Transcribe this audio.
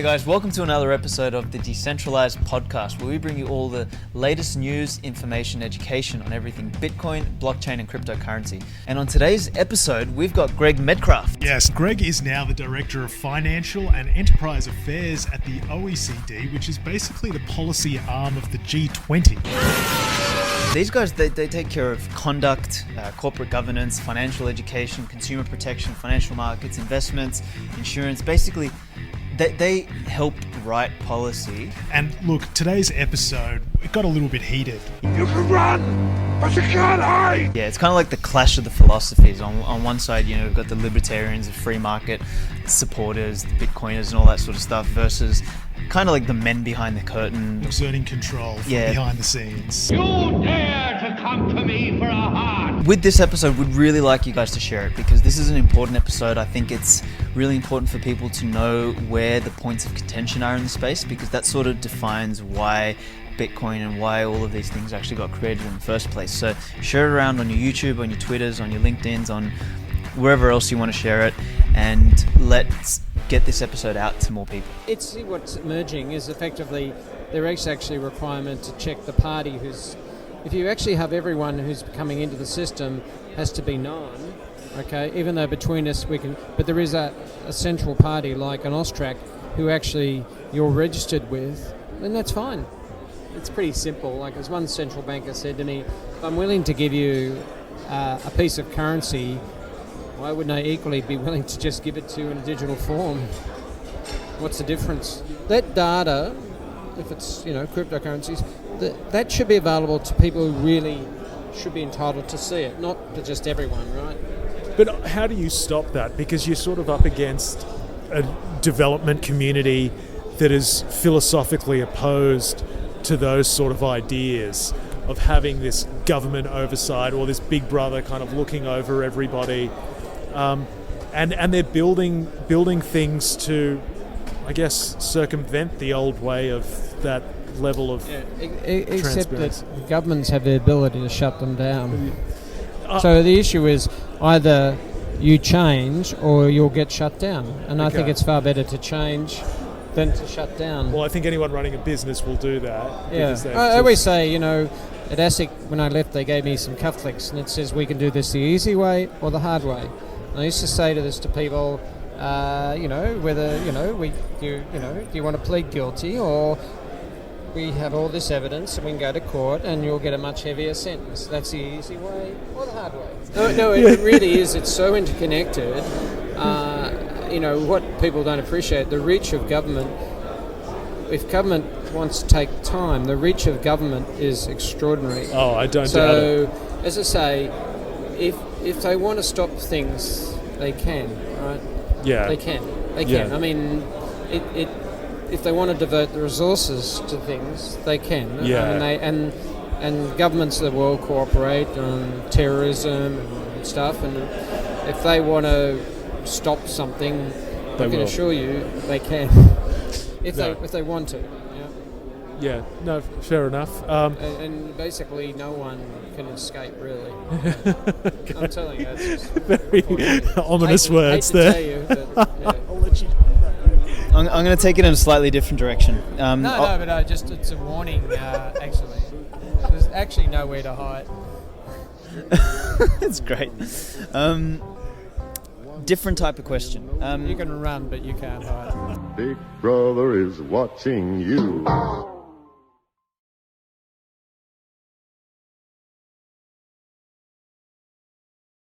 guys, welcome to another episode of the Decentralized podcast, where we bring you all the latest news, information, education on everything Bitcoin, blockchain, and cryptocurrency. And on today's episode, we've got Greg Medcraft. Yes, Greg is now the Director of Financial and Enterprise Affairs at the OECD, which is basically the policy arm of the G20. These guys, they take care of conduct, corporate governance, financial education, consumer protection, financial markets, investments, insurance. Basically, they help write policy. And look, today's episode, it got a little bit heated. You can run, but you can't hide! Yeah, it's kind of like the clash of the philosophies. On one side, you know, we've got the libertarians, the free market supporters, the Bitcoiners and all that sort of stuff, versus kind of like the men behind the curtain. Exerting control from behind the scenes. You dare to come to me for a heart! With this episode, we'd really like you guys to share it, because this is an important episode. I think it's really important for people to know where the points of contention are in the space, because that sort of defines why Bitcoin and why all of these things actually got created in the first place. So share it around on your YouTube, on your Twitters, on your LinkedIns, on wherever else you want to share it, and let's get this episode out to more people. It's what's emerging is effectively there is actually a requirement to check the party who's, if you actually have everyone who's coming into the system has to be known, okay, even though between us we can, but there is a central party like an Austrac who actually you're registered with, then that's fine. It's pretty simple. Like as one central banker said to me, I'm willing to give you a piece of currency, why wouldn't I equally be willing to just give it to you in a digital form? What's the difference? That data, if it's, you know, cryptocurrencies, that should be available to people who really should be entitled to see it, not to just everyone, right? But how do you stop that? Because you're sort of up against a development community that is philosophically opposed to those sort of ideas of having this government oversight or this big brother kind of looking over everybody. And they're building things to, I guess, circumvent the old way of that level of except that governments have the ability to shut them down. So the issue is either you change or you'll get shut down. And I think it's far better to change than to shut down. Well, I think anyone running a business will do that. Yeah, I always say, you know, at ASIC when I left they gave me some cufflinks and it says we can do this the easy way or the hard way. And I used to say to people, you know, whether, you know, do you want to plead guilty or we have all this evidence and we can go to court and you'll get a much heavier sentence. That's the easy way or the hard way. No, it really is. It's so interconnected. You know, what people don't appreciate, the reach of government, if government wants to take time, the reach of government is extraordinary. Oh, I don't doubt it. So, as I say, if they want to stop things, they can, right? Yeah. They can. Yeah. I mean, if they want to divert the resources to things, they can. Yeah. And governments of the world cooperate on terrorism and stuff, and if they want to stop something, I can assure you they can. If they want to. Yeah, no, fair enough. And basically no one can escape, really. I'm telling you, it's just very ominous words hate to there. tell you, but, yeah. I'll let you. I'm going to take it in a slightly different direction. But it's a warning, actually. There's actually nowhere to hide. That's great. Different type of question. You can run, but you can't hide. Big brother is watching you.